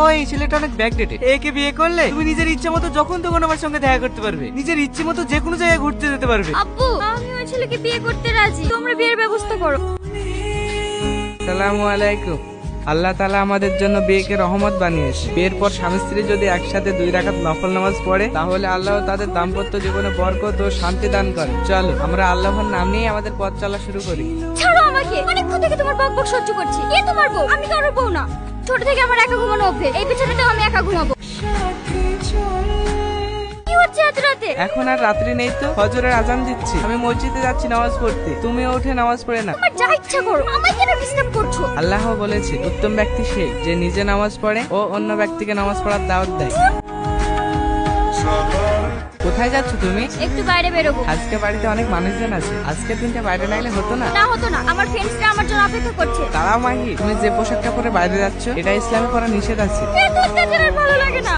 হয় এই ছেলেটা অনেক ব্যাকডেটেড। একে বিয়ে করলে তুমি নিজের ইচ্ছে মতো যখন তখন আমার সঙ্গে দেখা করতে পারবে, নিজের ইচ্ছে মতো যে কোনো জায়গায় ঘুরতে যেতে পারবে। আব্বু, আমি ওই ছেলেকে বিয়ে করতে রাজি, তোমরা বিয়ের ব্যবস্থা করো। আসসালামু আলাইকুম। আল্লাহ তাআলা আমাদের জন্য বিয়েকে রহমত বানিয়েছে। বিয়ের পর স্বামী স্ত্রী যদি একসাথে 2 রাকাত নফল নামাজ পড়ে তাহলে আল্লাহ তাদের দাম্পত্য জীবনে বরকত ও শান্তি দান করে। চলো আমরা আল্লাহর নাম নিয়ে আমাদের পথ চলা শুরু করি। ছাড়ো আমাকে, অনেকক্ষণ থেকে তোমার বকবক সহ্য করছি। কে তোমার বউ? আমি কারোর বউ না। ছোট থেকে আমার একা ঘুমানো অভ্যেস, এই বিছানাটাও আমি একা ঘুমাবো। কি হচ্ছে এত রাতে? এখন আর রাত্রি নেই তো, ফজরের আজান দিচ্ছি। আমি মসজিদে যাচ্ছি নামাজ পড়তে, তুমিও উঠে নামাজ পড়ে না। তোমার যা ইচ্ছা করো, আমাকে কেন ডিস্টার্ব করছো? আল্লাহ বলেছে উত্তম ব্যক্তি সে যে নিজে নামাজ পড়ে ও অন্য ব্যক্তিকে নামাজ পড়ার দাওয়াত দেয়। কোথায় যাচ্ছ তুমি? একটু বাইরে বেরোবো। আজকে বাড়িতে অনেক মানুষজন আছে, আজকে দিনটা বাইরে না গেলে হতো না? না হতো না, আমার ফ্রেন্ডসরা আমার জন্য অপেক্ষা করছে। তারাও মাহি, তুমি যে পোশাকটা পরে বাইরে যাচ্ছ এটা ইসলামে করা নিষেধ আছে। এত অত্যাচার আর ভালো লাগে না।